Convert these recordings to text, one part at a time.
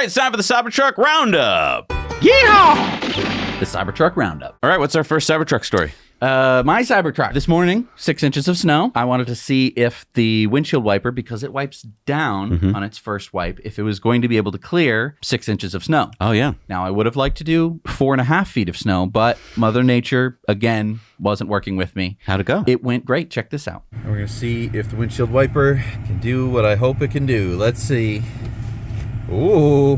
right, it's time for the Cybertruck Roundup. Yeehaw! The Cybertruck Roundup. All right, what's our first Cybertruck story? My Cybertruck. This morning, 6 inches of snow. I wanted to see if the windshield wiper, because it wipes down on its first wipe, if it was going to be able to clear 6 inches of snow. Oh, yeah. Now, I would have liked to do 4.5 feet of snow, but Mother Nature, again, wasn't working with me. How'd it go? It went great. Check this out. We're going to see if the windshield wiper can do what I hope it can do. Let's see. Ooh.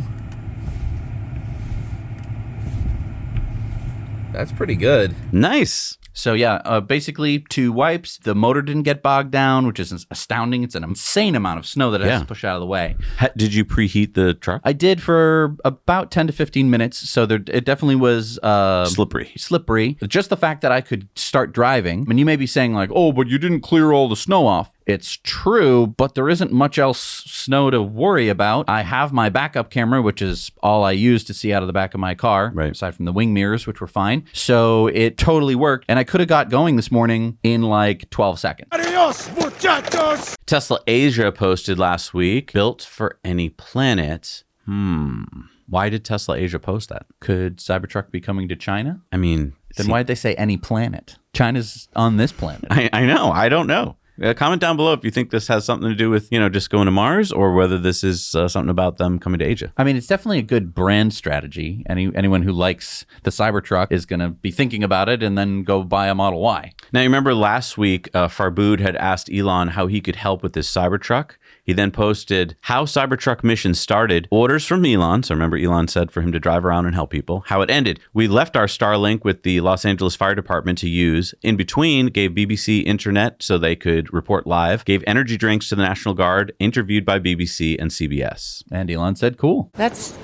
That's pretty good. Nice. So yeah, basically 2 wipes. The motor didn't get bogged down, which is astounding. It's an insane amount of snow that it has to push out of the way. Did you preheat the truck? I did for about 10 to 15 minutes. So it definitely was slippery. Just the fact that I could start driving. I mean, you may be saying like, oh, but you didn't clear all the snow off. It's true, but there isn't much else snow to worry about. I have my backup camera, which is all I use to see out of the back of my car, aside from the wing mirrors, which were fine. So it totally worked, and I could have got going this morning in like 12 seconds. Adios, muchachos! Tesla Asia posted last week, built for any planet. Why did Tesla Asia post that? Could Cybertruck be coming to China? I mean... Then why'd they say any planet? China's on this planet. I know. I don't know. Comment down below if you think this has something to do with, just going to Mars, or whether this is something about them coming to Asia. I mean, it's definitely a good brand strategy. Anyone who likes the Cybertruck is going to be thinking about it and then go buy a Model Y. Now, you remember last week, Farbood had asked Elon how he could help with this Cybertruck. He then posted how Cybertruck mission started, orders from Elon. So remember, Elon said for him to drive around and help people. How it ended. We left our Starlink with the Los Angeles Fire Department to use. In between, gave BBC internet so they could report live. Gave energy drinks to the National Guard. Interviewed by BBC and CBS. And Elon said, cool. That's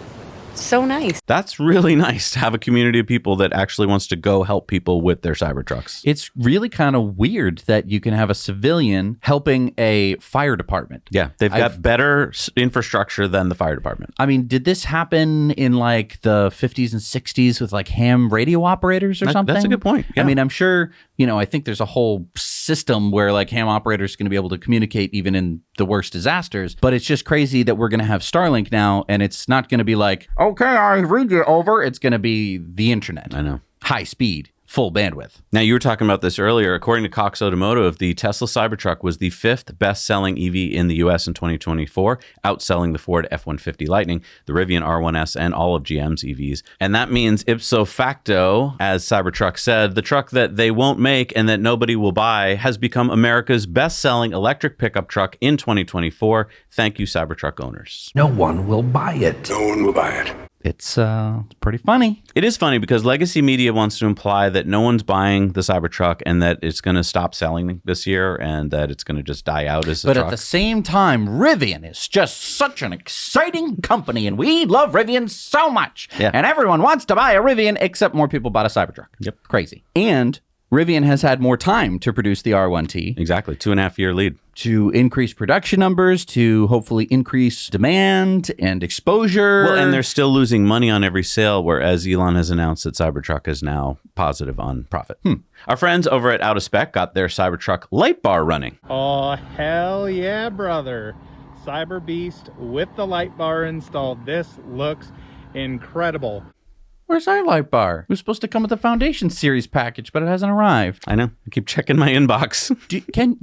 so nice. That's really nice to have a community of people that actually wants to go help people with their Cybertrucks. It's really kind of weird that you can have a civilian helping a fire department. Yeah, they've got better infrastructure than the fire department. I mean, did this happen in like the 50s and 60s with like ham radio operators or something? That's a good point. Yeah. I mean, I'm sure, I think there's a whole system where like ham operators are going to be able to communicate even in the worst disasters. But it's just crazy that we're going to have Starlink now, and it's not going to be like, okay, I read you over. It's going to be the internet. I know. High speed. Full bandwidth. Now, you were talking about this earlier. According to Cox Automotive, the Tesla Cybertruck was the 5th best-selling EV in the U.S. in 2024, outselling the Ford F-150 Lightning, the Rivian R1S, and all of GM's EVs. And that means ipso facto, as Cybertruck said, the truck that they won't make and that nobody will buy has become America's best-selling electric pickup truck in 2024. Thank you, Cybertruck owners. No one will buy it. No one will buy it. It's pretty funny. It is funny because legacy media wants to imply that no one's buying the Cybertruck and that it's going to stop selling this year and that it's going to just die out as a truck. But at the same time, Rivian is just such an exciting company, and we love Rivian so much. Yeah. And everyone wants to buy a Rivian, except more people bought a Cybertruck. Yep. Crazy. And Rivian has had more time to produce the R1T. Exactly. 2.5-year lead. To increase production numbers, to hopefully increase demand and exposure. Well, and they're still losing money on every sale, whereas Elon has announced that Cybertruck is now positive on profit. Our friends over at Out of Spec got their Cybertruck light bar running. Oh, hell yeah, brother. Cyber Beast with the light bar installed. This looks incredible. Where's our light bar? It was supposed to come with the Foundation Series package, but it hasn't arrived. I know. I keep checking my inbox.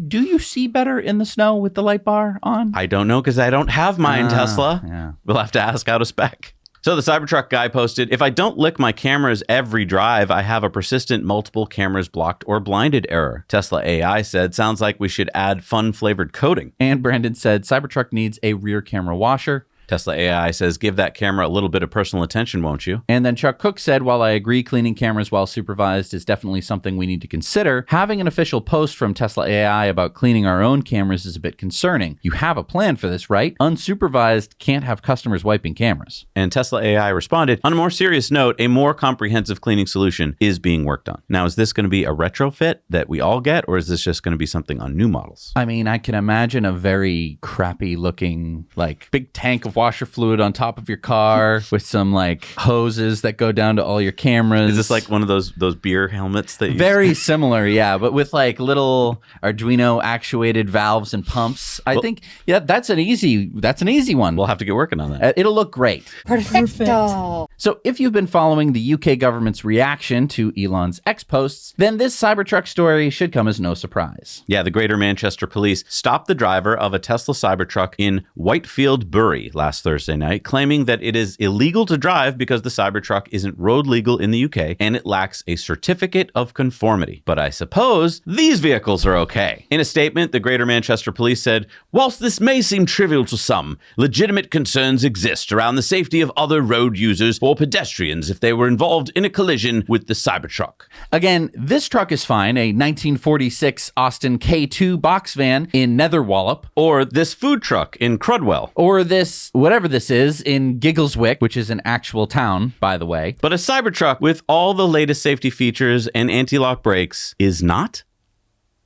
Do you see better in the snow with the light bar on? I don't know because I don't have mine, Tesla. Yeah. We'll have to ask Out of Spec. So the Cybertruck guy posted, if I don't lick my cameras every drive, I have a persistent multiple cameras blocked or blinded error. Tesla AI said, sounds like we should add fun flavored coating. And Brandon said, Cybertruck needs a rear camera washer. Tesla AI says, give that camera a little bit of personal attention, won't you? And then Chuck Cook said, while I agree cleaning cameras while supervised is definitely something we need to consider, having an official post from Tesla AI about cleaning our own cameras is a bit concerning. You have a plan for this, right? Unsupervised can't have customers wiping cameras. And Tesla AI responded, on a more serious note, a more comprehensive cleaning solution is being worked on. Now, is this going to be a retrofit that we all get, or is this just going to be something on new models? I mean, I can imagine a very crappy looking, like, big tank of washer fluid on top of your car with some like hoses that go down to all your cameras. Is this like one of those beer helmets that you Very similar, yeah, but with like little Arduino actuated valves and pumps. I think that's an easy one. We'll have to get working on that. It'll look great. Perfecto. So if you've been following the UK government's reaction to Elon's X posts, then this Cybertruck story should come as no surprise. Yeah, the Greater Manchester Police stopped the driver of a Tesla Cybertruck in Whitefield, Bury last Thursday night, claiming that it is illegal to drive because the Cybertruck isn't road legal in the UK and it lacks a certificate of conformity. But I suppose these vehicles are okay. In a statement, the Greater Manchester Police said, "Whilst this may seem trivial to some, legitimate concerns exist around the safety of other road users or pedestrians if they were involved in a collision with the Cybertruck." Again, this truck is fine, a 1946 Austin K2 box van in Netherwallop. Or this food truck in Crudwell. Or this, whatever this is, in Giggleswick, which is an actual town, by the way. But a Cybertruck with all the latest safety features and anti-lock brakes is not?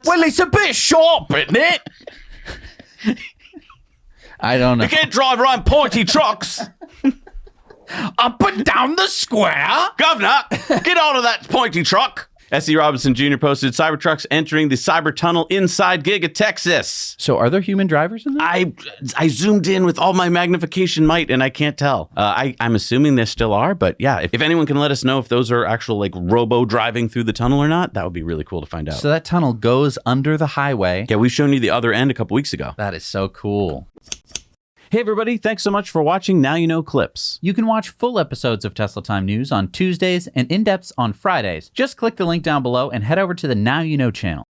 Well, it's a bit sharp, isn't it? I don't know. You can't drive around pointy trucks. Up and down the square? Governor, get out of that pointy truck. S.E. Robinson Jr. posted Cybertrucks entering the cyber tunnel inside Giga Texas. So are there human drivers in there? I zoomed in with all my magnification might and I can't tell. I'm assuming there still are, but yeah, if anyone can let us know if those are actual like robo driving through the tunnel or not, that would be really cool to find out. So that tunnel goes under the highway. Yeah, we've shown you the other end a couple weeks ago. That is so cool. Hey everybody, thanks so much for watching Now You Know Clips. You can watch full episodes of Tesla Time News on Tuesdays and in-depths on Fridays. Just click the link down below and head over to the Now You Know channel.